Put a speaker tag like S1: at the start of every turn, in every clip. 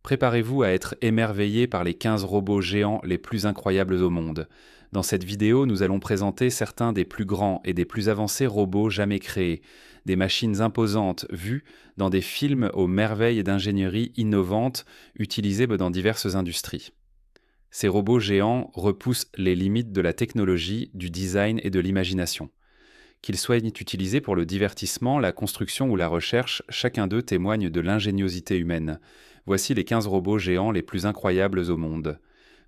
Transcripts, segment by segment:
S1: Préparez-vous à être émerveillé par les 15 robots géants les plus incroyables au monde. Dans cette vidéo, nous allons présenter certains des plus grands et des plus avancés robots jamais créés, des machines imposantes vues dans des films aux merveilles d'ingénierie innovantes utilisées dans diverses industries. Ces robots géants repoussent les limites de la technologie, du design et de l'imagination. Qu'ils soient utilisés pour le divertissement, la construction ou la recherche, chacun d'eux témoigne de l'ingéniosité humaine. Voici les 15 robots géants les plus incroyables au monde.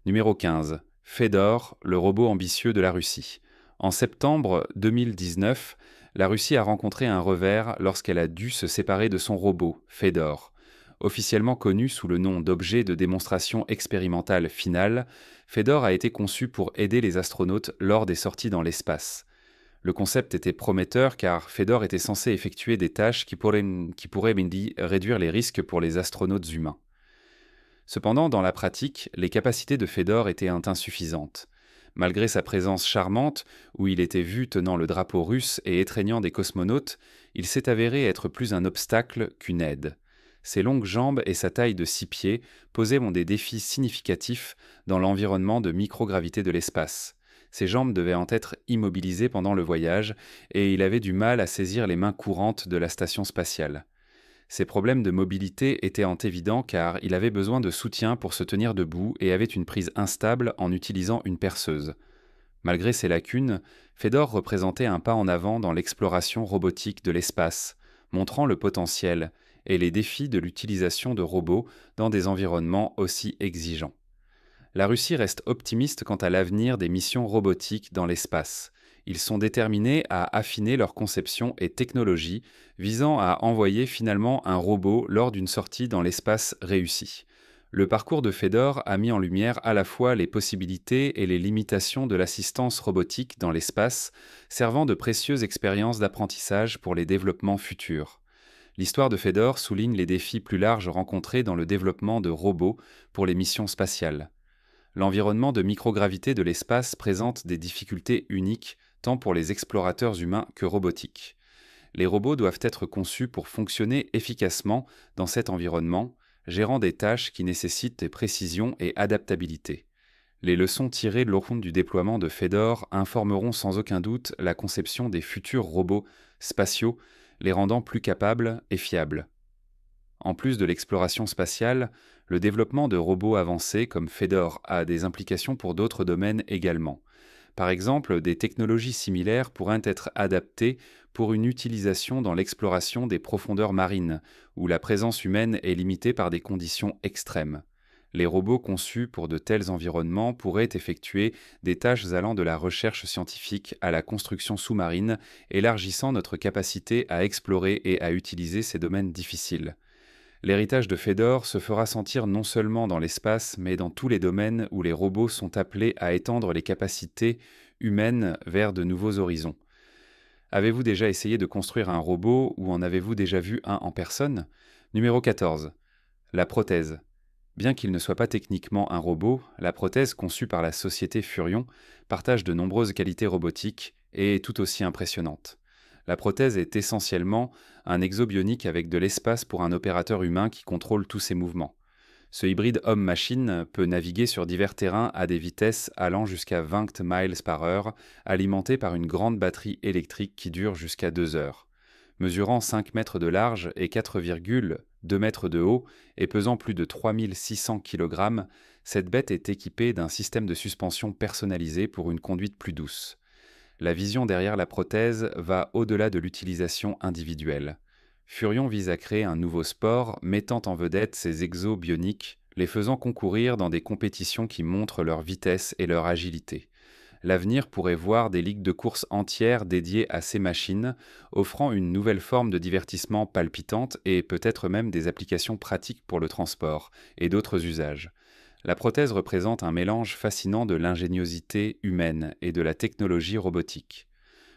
S1: Numéro 15. Fedor, le robot ambitieux de la Russie. En septembre 2019, la Russie a rencontré un revers lorsqu'elle a dû se séparer de son robot, Fedor. Officiellement connu sous le nom d'objet de démonstration expérimentale finale, Fedor a été conçu pour aider les astronautes lors des sorties dans l'espace. Le concept était prometteur car Fedor était censé effectuer des tâches qui pourraient réduire les risques pour les astronautes humains. Cependant, dans la pratique, les capacités de Fedor étaient insuffisantes. Malgré sa présence charmante, où il était vu tenant le drapeau russe et étreignant des cosmonautes, il s'est avéré être plus un obstacle qu'une aide. Ses longues jambes et sa taille de 6 pieds posaient des défis significatifs dans l'environnement de microgravité de l'espace. Ses jambes devaient en être immobilisées pendant le voyage et il avait du mal à saisir les mains courantes de la station spatiale. Ses problèmes de mobilité étaient évidents car il avait besoin de soutien pour se tenir debout et avait une prise instable en utilisant une perceuse. Malgré ces lacunes, Fedor représentait un pas en avant dans l'exploration robotique de l'espace, montrant le potentiel et les défis de l'utilisation de robots dans des environnements aussi exigeants. La Russie reste optimiste quant à l'avenir des missions robotiques dans l'espace. Ils sont déterminés à affiner leur conception et technologie, visant à envoyer finalement un robot lors d'une sortie dans l'espace réussie. Le parcours de Fedor a mis en lumière à la fois les possibilités et les limitations de l'assistance robotique dans l'espace, servant de précieuses expériences d'apprentissage pour les développements futurs. L'histoire de Fedor souligne les défis plus larges rencontrés dans le développement de robots pour les missions spatiales. L'environnement de microgravité de l'espace présente des difficultés uniques tant pour les explorateurs humains que robotiques. Les robots doivent être conçus pour fonctionner efficacement dans cet environnement, gérant des tâches qui nécessitent précision et adaptabilité. Les leçons tirées lors du déploiement de Fedor informeront sans aucun doute la conception des futurs robots spatiaux, les rendant plus capables et fiables. En plus de l'exploration spatiale, le développement de robots avancés comme Fedor a des implications pour d'autres domaines également. Par exemple, des technologies similaires pourraient être adaptées pour une utilisation dans l'exploration des profondeurs marines, où la présence humaine est limitée par des conditions extrêmes. Les robots conçus pour de tels environnements pourraient effectuer des tâches allant de la recherche scientifique à la construction sous-marine, élargissant notre capacité à explorer et à utiliser ces domaines difficiles. L'héritage de Fedor se fera sentir non seulement dans l'espace, mais dans tous les domaines où les robots sont appelés à étendre les capacités humaines vers de nouveaux horizons. Avez-vous déjà essayé de construire un robot ou en avez-vous déjà vu un en personne? Numéro 14. La prothèse. Bien qu'il ne soit pas techniquement un robot, la prothèse conçue par la société Furion partage de nombreuses qualités robotiques et est tout aussi impressionnante. La prothèse est essentiellement un exobionique avec de l'espace pour un opérateur humain qui contrôle tous ses mouvements. Ce hybride homme-machine peut naviguer sur divers terrains à des vitesses allant jusqu'à 20 miles par heure, alimenté par une grande batterie électrique qui dure jusqu'à 2 heures. Mesurant 5 mètres de large et 4,2 mètres de haut et pesant plus de 3600 kg, cette bête est équipée d'un système de suspension personnalisé pour une conduite plus douce. La vision derrière la prothèse va au-delà de l'utilisation individuelle. Furion vise à créer un nouveau sport mettant en vedette ces exos bioniques, les faisant concourir dans des compétitions qui montrent leur vitesse et leur agilité. L'avenir pourrait voir des ligues de course entières dédiées à ces machines, offrant une nouvelle forme de divertissement palpitante et peut-être même des applications pratiques pour le transport et d'autres usages. La prothèse représente un mélange fascinant de l'ingéniosité humaine et de la technologie robotique.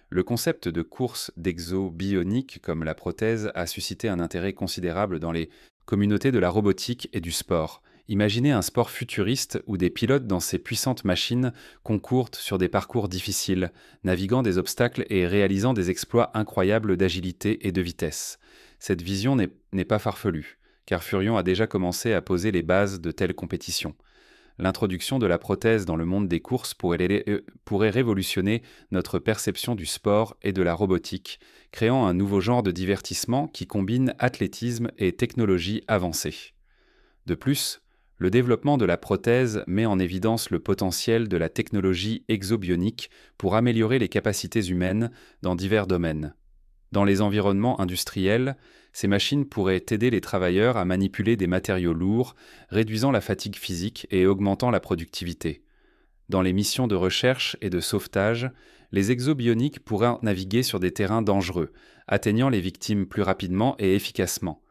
S1: Le concept de course d'exo bionique comme la prothèse a suscité un intérêt considérable dans les communautés de la robotique et du sport. Imaginez un sport futuriste où des pilotes dans ces puissantes machines concourent sur des parcours difficiles, naviguant des obstacles et réalisant des exploits incroyables d'agilité et de vitesse. Cette vision n'est pas farfelue, car Furion a déjà commencé à poser les bases de telles compétitions. L'introduction de la prothèse dans le monde des courses pourrait révolutionner notre perception du sport et de la robotique, créant un nouveau genre de divertissement qui combine athlétisme et technologie avancée. De plus, le développement de la prothèse met en évidence le potentiel de la technologie exobionique pour améliorer les capacités humaines dans divers domaines. Dans les environnements industriels, ces machines pourraient aider les travailleurs à manipuler des matériaux lourds, réduisant la fatigue physique et augmentant la productivité. Dans les missions de recherche et de sauvetage, les exobioniques pourraient naviguer sur des terrains dangereux, atteignant les victimes plus rapidement et efficacement.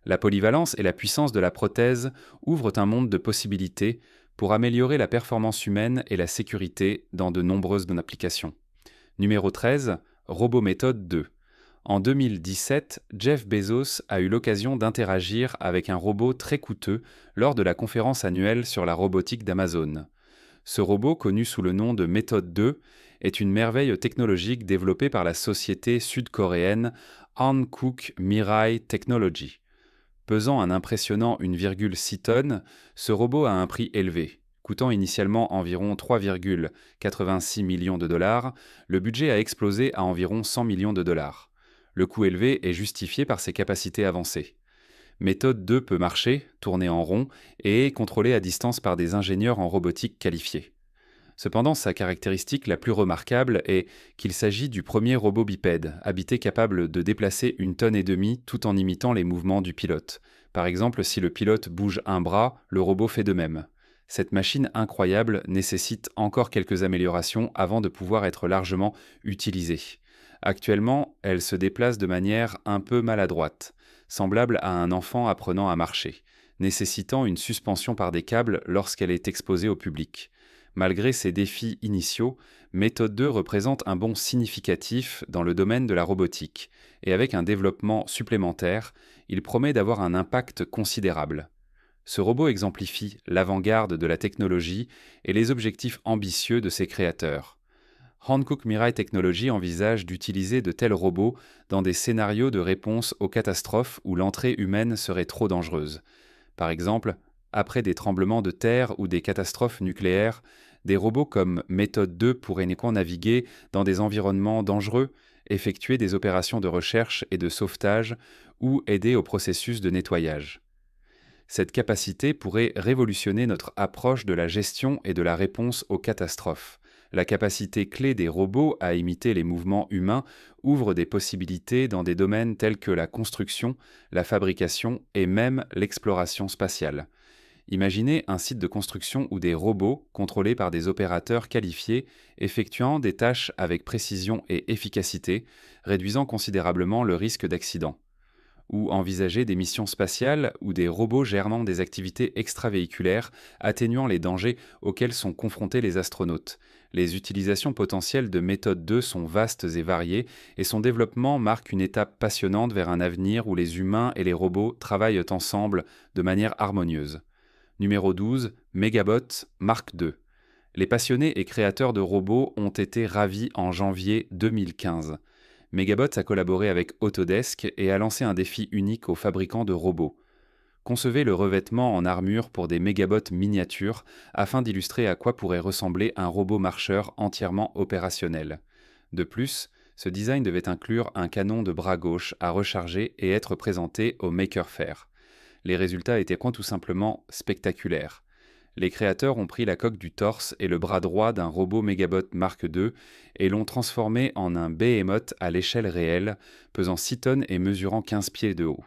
S1: La polyvalence et la puissance de la prothèse ouvrent un monde de possibilités pour améliorer la performance humaine et la sécurité dans de nombreuses applications. Numéro 13, Robométhode 2. En 2017, Jeff Bezos a eu l'occasion d'interagir avec un robot très coûteux lors de la conférence annuelle sur la robotique d'Amazon. Ce robot, connu sous le nom de Méthode 2, est une merveille technologique développée par la société sud-coréenne Hankook Mirai Technology. Pesant un impressionnant 1,6 tonnes, ce robot a un prix élevé. Coûtant initialement environ 3,86 millions de dollars, le budget a explosé à environ 100 millions de dollars. Le coût élevé est justifié par ses capacités avancées. Méthode 2 peut marcher, tourner en rond et est contrôlée à distance par des ingénieurs en robotique qualifiés. Cependant, sa caractéristique la plus remarquable est qu'il s'agit du premier robot bipède, habité capable de déplacer 1,5 tonne tout en imitant les mouvements du pilote. Par exemple, si le pilote bouge un bras, le robot fait de même. Cette machine incroyable nécessite encore quelques améliorations avant de pouvoir être largement utilisée. Actuellement, elle se déplace de manière un peu maladroite, semblable à un enfant apprenant à marcher, nécessitant une suspension par des câbles lorsqu'elle est exposée au public. Malgré ces défis initiaux, Méthode 2 représente un bond significatif dans le domaine de la robotique, et avec un développement supplémentaire, il promet d'avoir un impact considérable. Ce robot exemplifie l'avant-garde de la technologie et les objectifs ambitieux de ses créateurs. Hankook Mirai Technology envisage d'utiliser de tels robots dans des scénarios de réponse aux catastrophes où l'entrée humaine serait trop dangereuse. Par exemple, après des tremblements de terre ou des catastrophes nucléaires, des robots comme Méthode 2 pourraient naviguer dans des environnements dangereux, effectuer des opérations de recherche et de sauvetage ou aider au processus de nettoyage. Cette capacité pourrait révolutionner notre approche de la gestion et de la réponse aux catastrophes. La capacité clé des robots à imiter les mouvements humains ouvre des possibilités dans des domaines tels que la construction, la fabrication et même l'exploration spatiale. Imaginez un site de construction où des robots, contrôlés par des opérateurs qualifiés, effectuant des tâches avec précision et efficacité, réduisant considérablement le risque d'accident. Ou envisager des missions spatiales où des robots gérant des activités extravéhiculaires, atténuant les dangers auxquels sont confrontés les astronautes. Les utilisations potentielles de Méthode 2 sont vastes et variées, et son développement marque une étape passionnante vers un avenir où les humains et les robots travaillent ensemble de manière harmonieuse. Numéro 12, Megabot Mark II. Les passionnés et créateurs de robots ont été ravis en janvier 2015. Megabot a collaboré avec Autodesk et a lancé un défi unique aux fabricants de robots. Concevez le revêtement en armure pour des mégabots miniatures afin d'illustrer à quoi pourrait ressembler un robot marcheur entièrement opérationnel. De plus, ce design devait inclure un canon de bras gauche à recharger et être présenté au Maker Faire. Les résultats étaient tout simplement spectaculaires. Les créateurs ont pris la coque du torse et le bras droit d'un robot Megabot Mark II et l'ont transformé en un behemoth à l'échelle réelle, pesant 6 tonnes et mesurant 15 pieds de haut.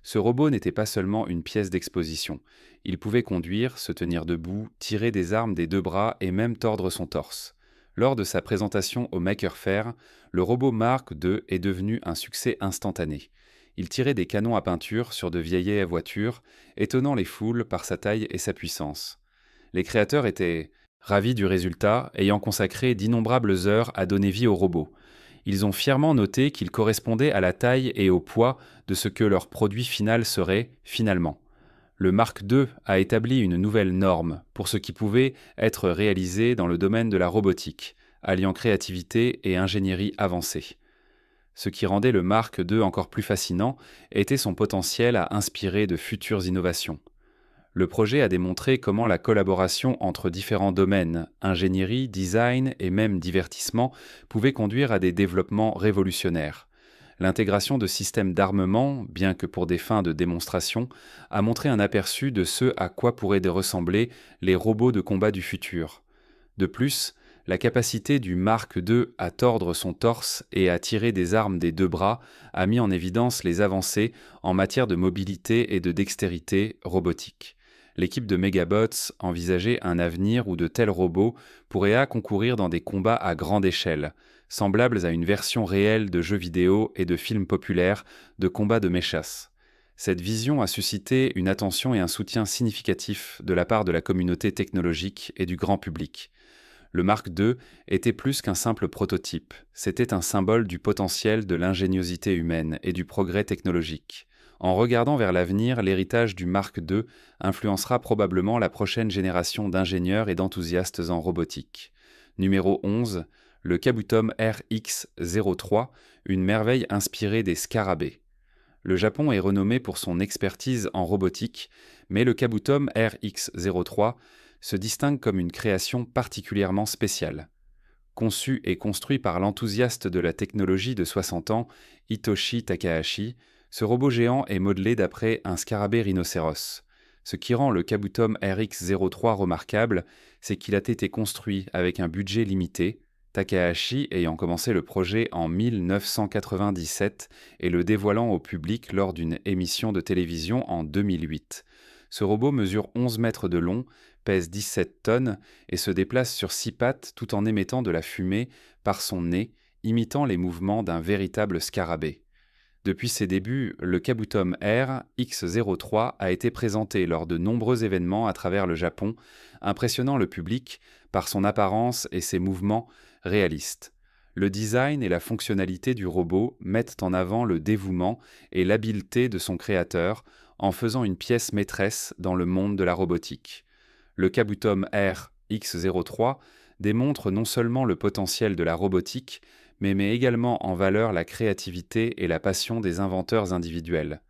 S1: Ce robot n'était pas seulement une pièce d'exposition. Il pouvait conduire, se tenir debout, tirer des armes des deux bras et même tordre son torse. Lors de sa présentation au Maker Faire, le robot Mark II est devenu un succès instantané. Il tirait des canons à peinture sur de vieilles voitures, étonnant les foules par sa taille et sa puissance. Les créateurs étaient ravis du résultat, ayant consacré d'innombrables heures à donner vie au robot. Ils ont fièrement noté qu'il correspondait à la taille et au poids de ce que leur produit final serait, finalement. Le Mark II a établi une nouvelle norme pour ce qui pouvait être réalisé dans le domaine de la robotique, alliant créativité et ingénierie avancée. Ce qui rendait le Mark II encore plus fascinant était son potentiel à inspirer de futures innovations. Le projet a démontré comment la collaboration entre différents domaines, ingénierie, design et même divertissement, pouvait conduire à des développements révolutionnaires. L'intégration de systèmes d'armement, bien que pour des fins de démonstration, a montré un aperçu de ce à quoi pourraient ressembler les robots de combat du futur. De plus, la capacité du Mark II à tordre son torse et à tirer des armes des deux bras a mis en évidence les avancées en matière de mobilité et de dextérité robotique. L'équipe de Megabots envisageait un avenir où de tels robots pourraient concourir dans des combats à grande échelle, semblables à une version réelle de jeux vidéo et de films populaires de combats de mechas. Cette vision a suscité une attention et un soutien significatifs de la part de la communauté technologique et du grand public. Le Mark II était plus qu'un simple prototype, c'était un symbole du potentiel de l'ingéniosité humaine et du progrès technologique. En regardant vers l'avenir, l'héritage du Mark II influencera probablement la prochaine génération d'ingénieurs et d'enthousiastes en robotique. Numéro 11, le Kabutom RX-03, une merveille inspirée des scarabées. Le Japon est renommé pour son expertise en robotique, mais le Kabutom RX-03 se distingue comme une création particulièrement spéciale. Conçu et construit par l'enthousiaste de la technologie de 60 ans, Hitoshi Takahashi, ce robot géant est modelé d'après un scarabée rhinocéros. Ce qui rend le Kabutom RX-03 remarquable, c'est qu'il a été construit avec un budget limité, Takahashi ayant commencé le projet en 1997 et le dévoilant au public lors d'une émission de télévision en 2008. Ce robot mesure 11 mètres de long, pèse 17 tonnes et se déplace sur 6 pattes tout en émettant de la fumée par son nez, imitant les mouvements d'un véritable scarabée. Depuis ses débuts, le Kabutom R X-03 a été présenté lors de nombreux événements à travers le Japon, impressionnant le public par son apparence et ses mouvements réalistes. Le design et la fonctionnalité du robot mettent en avant le dévouement et l'habileté de son créateur en faisant une pièce maîtresse dans le monde de la robotique. Le Kabutom R X-03 démontre non seulement le potentiel de la robotique, mais met également en valeur la créativité et la passion des inventeurs individuels.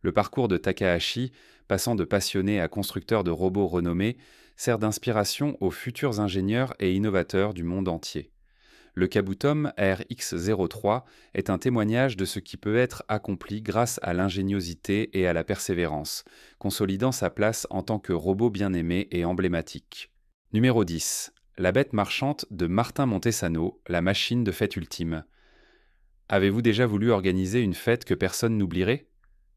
S1: Le parcours de Takahashi, passant de passionné à constructeur de robots renommés, sert d'inspiration aux futurs ingénieurs et innovateurs du monde entier. Le Kabutom RX-03 est un témoignage de ce qui peut être accompli grâce à l'ingéniosité et à la persévérance, consolidant sa place en tant que robot bien-aimé et emblématique. Numéro 10. La bête marchante de Martin Montesano, la machine de fête ultime. Avez-vous déjà voulu organiser une fête que personne n'oublierait ?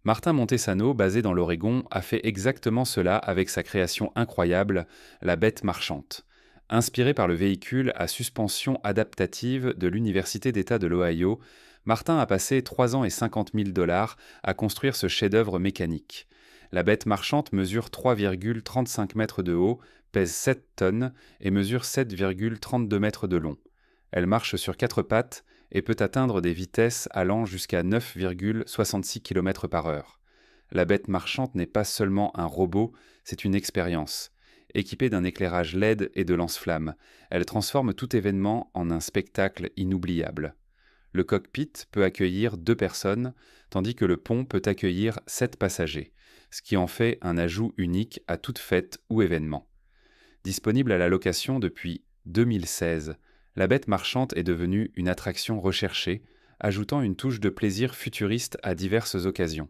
S1: Martin Montesano, basé dans l'Oregon, a fait exactement cela avec sa création incroyable, la bête marchante. Inspiré par le véhicule à suspension adaptative de l'Université d'État de l'Ohio, Martin a passé 3 ans et 50 000 $ à construire ce chef-d'œuvre mécanique. La bête marchante mesure 3,35 mètres de haut, pèse 7 tonnes et mesure 7,32 mètres de long. Elle marche sur 4 pattes et peut atteindre des vitesses allant jusqu'à 9,66 km/h. La bête marchante n'est pas seulement un robot, c'est une expérience. Équipée d'un éclairage LED et de lance-flammes, elle transforme tout événement en un spectacle inoubliable. Le cockpit peut accueillir 2 personnes, tandis que le pont peut accueillir 7 passagers, ce qui en fait un ajout unique à toute fête ou événement. Disponible à la location depuis 2016, la bête marchante est devenue une attraction recherchée, ajoutant une touche de plaisir futuriste à diverses occasions.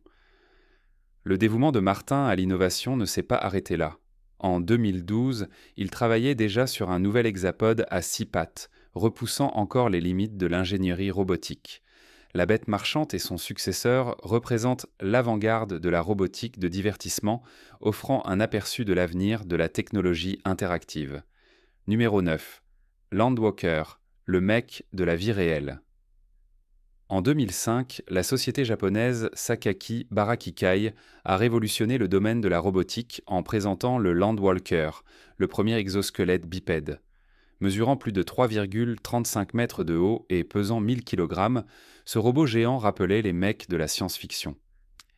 S1: Le dévouement de Martin à l'innovation ne s'est pas arrêté là. En 2012, il travaillait déjà sur un nouvel hexapode à 6 pattes, repoussant encore les limites de l'ingénierie robotique. La bête marchante et son successeur représentent l'avant-garde de la robotique de divertissement, offrant un aperçu de l'avenir de la technologie interactive. Numéro 9. Landwalker, le mec de la vie réelle. En 2005, la société japonaise Sakaki Barakikai a révolutionné le domaine de la robotique en présentant le Landwalker, le premier exosquelette bipède. Mesurant plus de 3,35 mètres de haut et pesant 1000 kg, ce robot géant rappelait les mecs de la science-fiction.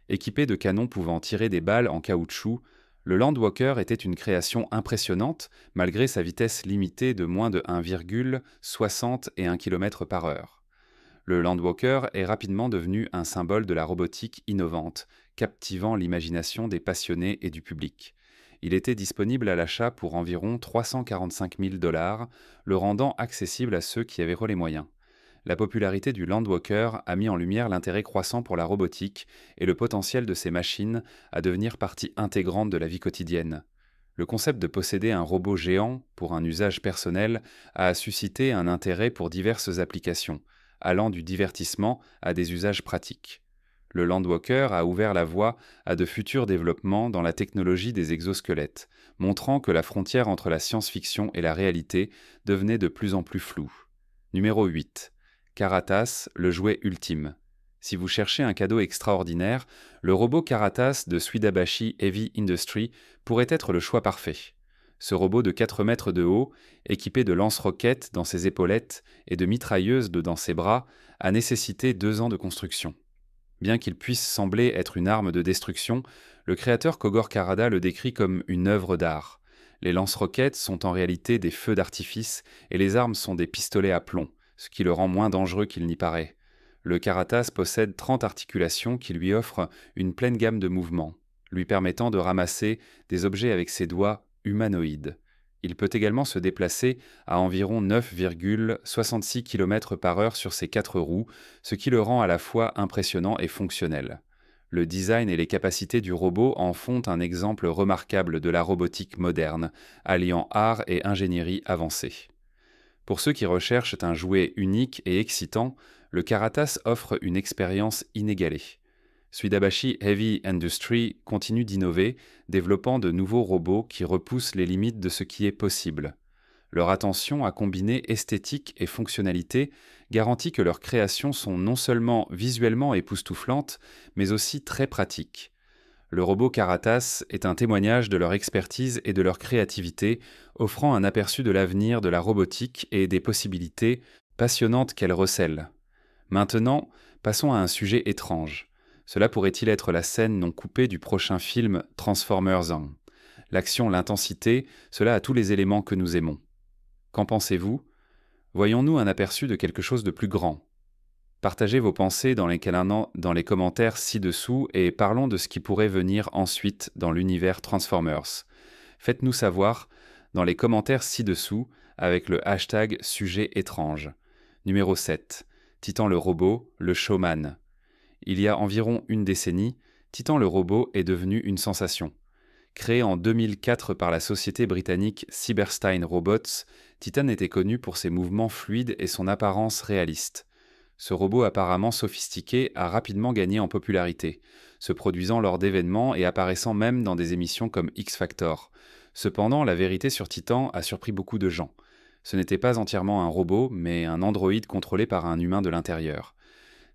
S1: Équipé de canons pouvant tirer des balles en caoutchouc, le Landwalker était une création impressionnante malgré sa vitesse limitée de moins de 1,61 km/h. Le Landwalker est rapidement devenu un symbole de la robotique innovante, captivant l'imagination des passionnés et du public. Il était disponible à l'achat pour environ 345 000 $, le rendant accessible à ceux qui avaient les moyens. La popularité du Landwalker a mis en lumière l'intérêt croissant pour la robotique et le potentiel de ces machines à devenir partie intégrante de la vie quotidienne. Le concept de posséder un robot géant pour un usage personnel a suscité un intérêt pour diverses applications, allant du divertissement à des usages pratiques. Le Landwalker a ouvert la voie à de futurs développements dans la technologie des exosquelettes, montrant que la frontière entre la science-fiction et la réalité devenait de plus en plus floue. Numéro 8. Caratas, le jouet ultime. Si vous cherchez un cadeau extraordinaire, le robot Caratas de Suidabashi Heavy Industry pourrait être le choix parfait. Ce robot de 4 mètres de haut, équipé de lance-roquettes dans ses épaulettes et de mitrailleuses dans ses bras, a nécessité 2 ans de construction. Bien qu'il puisse sembler être une arme de destruction, le créateur Kogor Karada le décrit comme une œuvre d'art. Les lance-roquettes sont en réalité des feux d'artifice et les armes sont des pistolets à plomb, ce qui le rend moins dangereux qu'il n'y paraît. Le Caratas possède 30 articulations qui lui offrent une pleine gamme de mouvements, lui permettant de ramasser des objets avec ses doigts humanoïdes. Il peut également se déplacer à environ 9,66 km/h sur ses 4 roues, ce qui le rend à la fois impressionnant et fonctionnel. Le design et les capacités du robot en font un exemple remarquable de la robotique moderne, alliant art et ingénierie avancée. Pour ceux qui recherchent un jouet unique et excitant, le Caratas offre une expérience inégalée. Suidabashi Heavy Industry continue d'innover, développant de nouveaux robots qui repoussent les limites de ce qui est possible. Leur attention à combiner esthétique et fonctionnalité garantit que leurs créations sont non seulement visuellement époustouflantes, mais aussi très pratiques. Le robot Caratas est un témoignage de leur expertise et de leur créativité, offrant un aperçu de l'avenir de la robotique et des possibilités passionnantes qu'elle recèle. Maintenant, passons à un sujet étrange. Cela pourrait-il être la scène non coupée du prochain film Transformers 1 ? L'action, l'intensité, cela a tous les éléments que nous aimons. Qu'en pensez-vous ? Voyons-nous un aperçu de quelque chose de plus grand ? Partagez vos pensées dans les commentaires ci-dessous et parlons de ce qui pourrait venir ensuite dans l'univers Transformers. Faites-nous savoir dans les commentaires ci-dessous avec le hashtag sujet étrange. Numéro 7. Titan le robot, le showman. Il y a environ une décennie, Titan le robot est devenu une sensation. Créé en 2004 par la société britannique Cyberstein Robots, Titan était connu pour ses mouvements fluides et son apparence réaliste. Ce robot apparemment sophistiqué a rapidement gagné en popularité, se produisant lors d'événements et apparaissant même dans des émissions comme X Factor. Cependant, la vérité sur Titan a surpris beaucoup de gens. Ce n'était pas entièrement un robot, mais un androïde contrôlé par un humain de l'intérieur.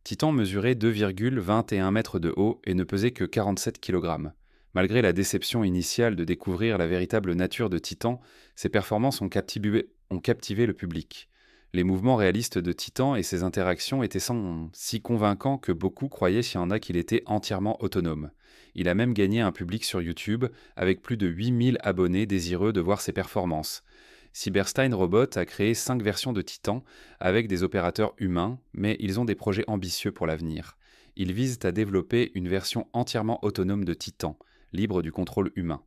S1: Titan mesurait 2,21 mètres de haut et ne pesait que 47 kg. Malgré la déception initiale de découvrir la véritable nature de Titan, ses performances ont captivé le public. Les mouvements réalistes de Titan et ses interactions étaient si convaincants que beaucoup croyaient qu'il était entièrement autonome. Il a même gagné un public sur YouTube avec plus de 8000 abonnés désireux de voir ses performances. Cyberstein Robot a créé 5 versions de Titan avec des opérateurs humains, mais ils ont des projets ambitieux pour l'avenir. Ils visent à développer une version entièrement autonome de Titan, libre du contrôle humain.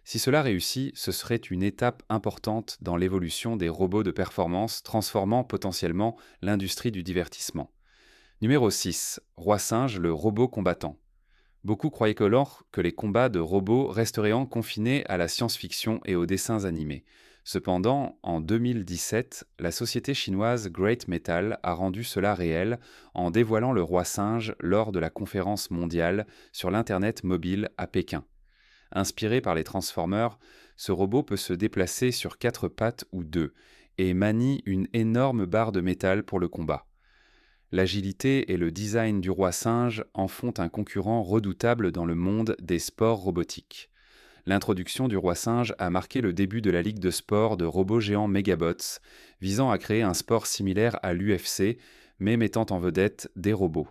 S1: Si cela réussit, ce serait une étape importante dans l'évolution des robots de performance, transformant potentiellement l'industrie du divertissement. Numéro 6. Roi Singe, le robot combattant. Beaucoup croyaient alors que les combats de robots resteraient confinés à la science-fiction et aux dessins animés. Cependant, en 2017, la société chinoise Great Metal a rendu cela réel en dévoilant le roi singe lors de la conférence mondiale sur l'Internet mobile à Pékin. Inspiré par les Transformers, ce robot peut se déplacer sur 4 pattes ou 2 et manie une énorme barre de métal pour le combat. L'agilité et le design du roi singe en font un concurrent redoutable dans le monde des sports robotiques. L'introduction du roi singe a marqué le début de la ligue de sport de robots géants Megabots, visant à créer un sport similaire à l'UFC, mais mettant en vedette des robots.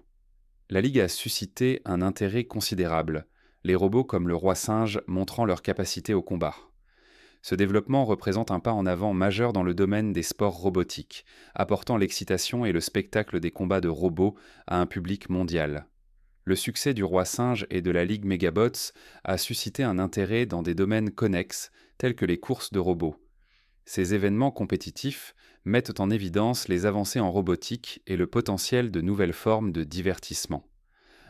S1: La ligue a suscité un intérêt considérable, les robots comme le roi singe montrant leur capacité au combat. Ce développement représente un pas en avant majeur dans le domaine des sports robotiques, apportant l'excitation et le spectacle des combats de robots à un public mondial. Le succès du Roi Singe et de la Ligue Megabots a suscité un intérêt dans des domaines connexes tels que les courses de robots. Ces événements compétitifs mettent en évidence les avancées en robotique et le potentiel de nouvelles formes de divertissement.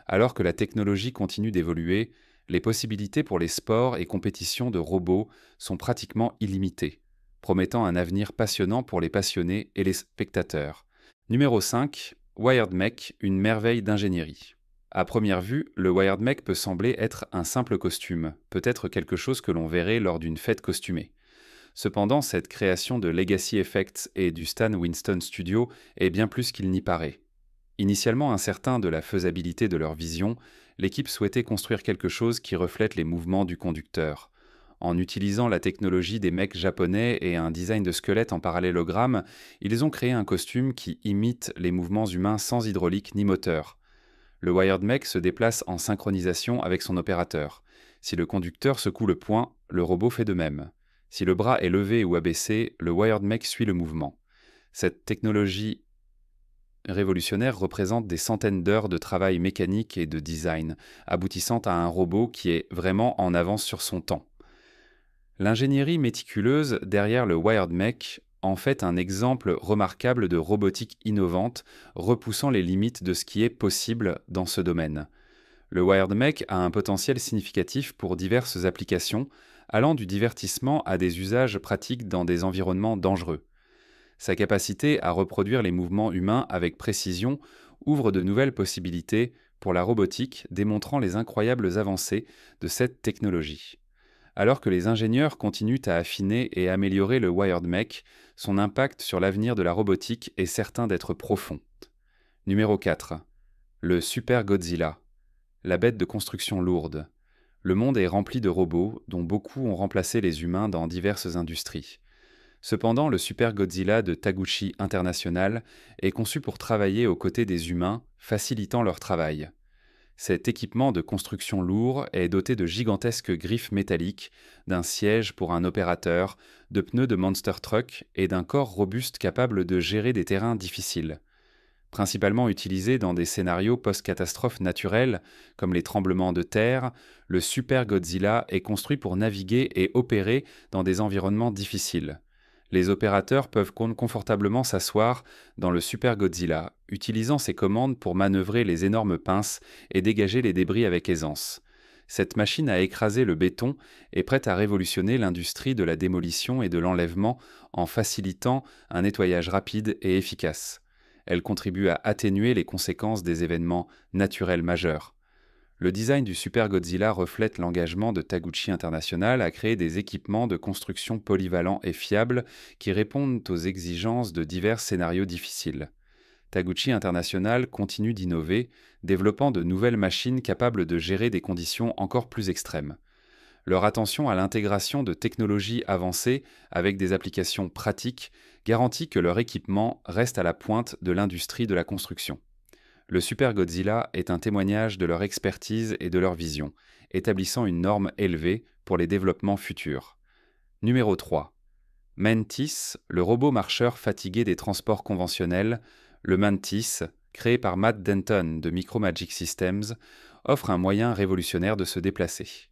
S1: Alors que la technologie continue d'évoluer, les possibilités pour les sports et compétitions de robots sont pratiquement illimitées, promettant un avenir passionnant pour les passionnés et les spectateurs. Numéro 5. Wired Mech, une merveille d'ingénierie. À première vue, le Wired Mech peut sembler être un simple costume, peut-être quelque chose que l'on verrait lors d'une fête costumée. Cependant, cette création de Legacy Effects et du Stan Winston Studio est bien plus qu'il n'y paraît. Initialement incertain de la faisabilité de leur vision, l'équipe souhaitait construire quelque chose qui reflète les mouvements du conducteur. En utilisant la technologie des mecs japonais et un design de squelette en parallélogramme, ils ont créé un costume qui imite les mouvements humains sans hydraulique ni moteur. Le Wired Mech se déplace en synchronisation avec son opérateur. Si le conducteur secoue le poing, le robot fait de même. Si le bras est levé ou abaissé, le Wired Mech suit le mouvement. Cette technologie révolutionnaire représente des centaines d'heures de travail mécanique et de design, aboutissant à un robot qui est vraiment en avance sur son temps. L'ingénierie méticuleuse derrière le Wired Mech en fait un exemple remarquable de robotique innovante, repoussant les limites de ce qui est possible dans ce domaine. Le Wired Mech a un potentiel significatif pour diverses applications, allant du divertissement à des usages pratiques dans des environnements dangereux. Sa capacité à reproduire les mouvements humains avec précision ouvre de nouvelles possibilités pour la robotique, démontrant les incroyables avancées de cette technologie. Alors que les ingénieurs continuent à affiner et améliorer le Wired Mech, son impact sur l'avenir de la robotique est certain d'être profond. Numéro 4. Le Super Godzilla. La bête de construction lourde. Le monde est rempli de robots, dont beaucoup ont remplacé les humains dans diverses industries. Cependant, le Super Godzilla de Taguchi International est conçu pour travailler aux côtés des humains, facilitant leur travail. Cet équipement de construction lourd est doté de gigantesques griffes métalliques, d'un siège pour un opérateur, de pneus de monster truck et d'un corps robuste capable de gérer des terrains difficiles. Principalement utilisé dans des scénarios post-catastrophes naturelles, comme les tremblements de terre, le Super Godzilla est construit pour naviguer et opérer dans des environnements difficiles. Les opérateurs peuvent confortablement s'asseoir dans le Super Godzilla, utilisant ses commandes pour manœuvrer les énormes pinces et dégager les débris avec aisance. Cette machine a écrasé le béton et est prête à révolutionner l'industrie de la démolition et de l'enlèvement en facilitant un nettoyage rapide et efficace. Elle contribue à atténuer les conséquences des événements naturels majeurs. Le design du Super Godzilla reflète l'engagement de Taguchi International à créer des équipements de construction polyvalents et fiables qui répondent aux exigences de divers scénarios difficiles. Taguchi International continue d'innover, développant de nouvelles machines capables de gérer des conditions encore plus extrêmes. Leur attention à l'intégration de technologies avancées avec des applications pratiques garantit que leur équipement reste à la pointe de l'industrie de la construction. Le Super Godzilla est un témoignage de leur expertise et de leur vision, établissant une norme élevée pour les développements futurs. Numéro 3. Mantis, le robot marcheur fatigué des transports conventionnels. Le Mantis, créé par Matt Denton de Micromagic Systems, offre un moyen révolutionnaire de se déplacer.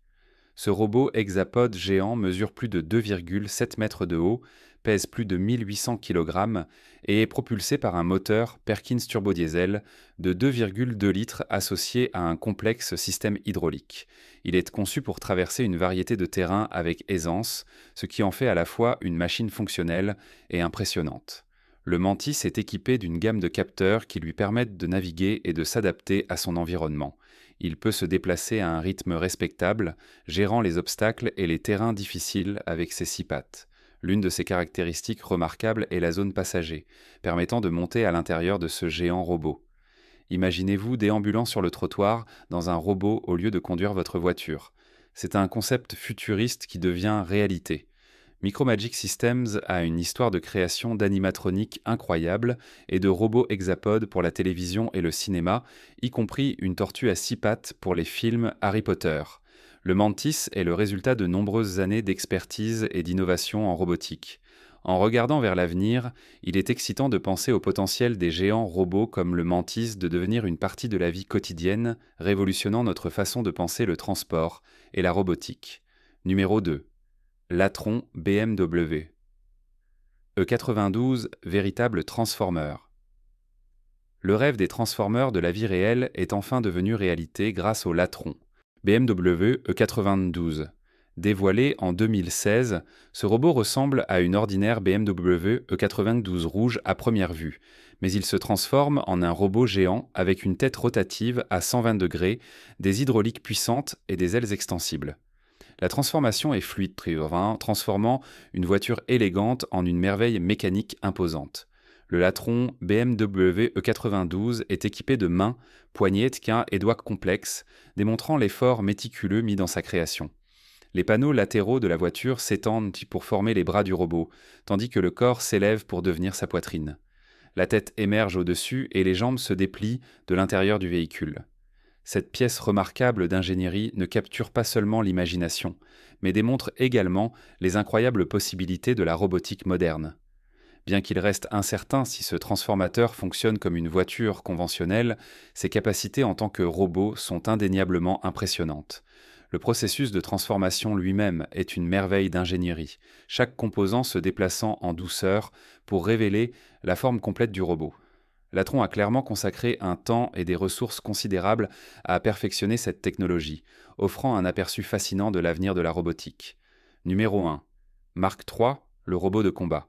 S1: Ce robot hexapode géant mesure plus de 2,7 mètres de haut, pèse plus de 1800 kg et est propulsé par un moteur Perkins turbodiesel de 2,2 litres associé à un complexe système hydraulique. Il est conçu pour traverser une variété de terrains avec aisance, ce qui en fait à la fois une machine fonctionnelle et impressionnante. Le Mantis est équipé d'une gamme de capteurs qui lui permettent de naviguer et de s'adapter à son environnement. Il peut se déplacer à un rythme respectable, gérant les obstacles et les terrains difficiles avec ses 6 pattes. L'une de ses caractéristiques remarquables est la zone passager, permettant de monter à l'intérieur de ce géant robot. Imaginez-vous déambulant sur le trottoir dans un robot au lieu de conduire votre voiture. C'est un concept futuriste qui devient réalité. Micromagic Systems a une histoire de création d'animatroniques incroyable et de robots hexapodes pour la télévision et le cinéma, y compris une tortue à 6 pattes pour les films Harry Potter. Le Mantis est le résultat de nombreuses années d'expertise et d'innovation en robotique. En regardant vers l'avenir, il est excitant de penser au potentiel des géants robots comme le Mantis de devenir une partie de la vie quotidienne, révolutionnant notre façon de penser le transport et la robotique. Numéro 2. L'Atron BMW. E92, véritable transformer. Le rêve des transformeurs de la vie réelle est enfin devenu réalité grâce au Latron. BMW E92. Dévoilé en 2016, ce robot ressemble à une ordinaire BMW E92 rouge à première vue, mais il se transforme en un robot géant avec une tête rotative à 120 degrés, des hydrauliques puissantes et des ailes extensibles. La transformation est fluide, transformant une voiture élégante en une merveille mécanique imposante. Le Latron BMW E92 est équipé de mains, poignées, et doigts complexes, démontrant l'effort méticuleux mis dans sa création. Les panneaux latéraux de la voiture s'étendent pour former les bras du robot, tandis que le corps s'élève pour devenir sa poitrine. La tête émerge au-dessus et les jambes se déplient de l'intérieur du véhicule. Cette pièce remarquable d'ingénierie ne capture pas seulement l'imagination, mais démontre également les incroyables possibilités de la robotique moderne. Bien qu'il reste incertain si ce transformateur fonctionne comme une voiture conventionnelle, ses capacités en tant que robot sont indéniablement impressionnantes. Le processus de transformation lui-même est une merveille d'ingénierie, chaque composant se déplaçant en douceur pour révéler la forme complète du robot. Latron a clairement consacré un temps et des ressources considérables à perfectionner cette technologie, offrant un aperçu fascinant de l'avenir de la robotique. Numéro 1. Mark III, le robot de combat.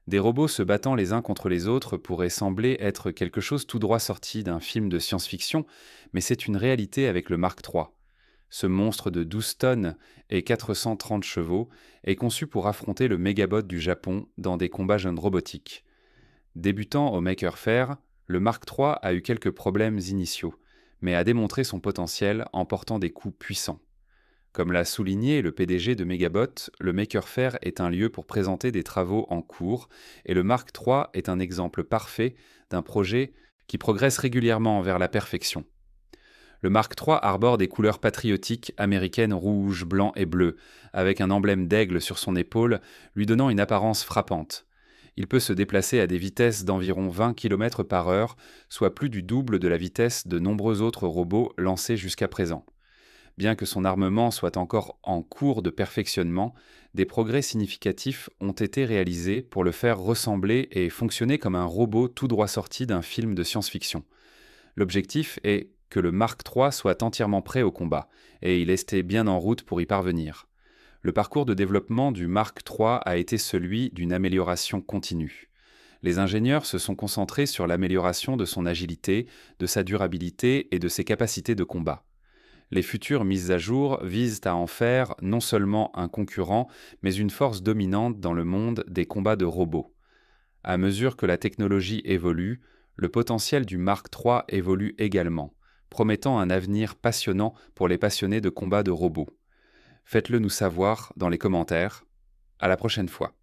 S1: Des robots se battant les uns contre les autres pourraient sembler être quelque chose tout droit sorti d'un film de science-fiction, mais c'est une réalité avec le Mark III. Ce monstre de 12 tonnes et 430 chevaux est conçu pour affronter le Megabot du Japon dans des combats jeunes robotiques. Débutant au Maker Faire, le Mark III a eu quelques problèmes initiaux, mais a démontré son potentiel en portant des coups puissants. Comme l'a souligné le PDG de Megabot, le Maker Faire est un lieu pour présenter des travaux en cours et le Mark III est un exemple parfait d'un projet qui progresse régulièrement vers la perfection. Le Mark III arbore des couleurs patriotiques américaines rouge, blanc et bleu, avec un emblème d'aigle sur son épaule, lui donnant une apparence frappante. Il peut se déplacer à des vitesses d'environ 20 km/h, soit plus du double de la vitesse de nombreux autres robots lancés jusqu'à présent. Bien que son armement soit encore en cours de perfectionnement, des progrès significatifs ont été réalisés pour le faire ressembler et fonctionner comme un robot tout droit sorti d'un film de science-fiction. L'objectif est que le Mark III soit entièrement prêt au combat, et il est bien en route pour y parvenir. Le parcours de développement du Mark III a été celui d'une amélioration continue. Les ingénieurs se sont concentrés sur l'amélioration de son agilité, de sa durabilité et de ses capacités de combat. Les futures mises à jour visent à en faire non seulement un concurrent, mais une force dominante dans le monde des combats de robots. À mesure que la technologie évolue, le potentiel du Mark III évolue également, promettant un avenir passionnant pour les passionnés de combats de robots. Faites-le nous savoir dans les commentaires. À la prochaine fois.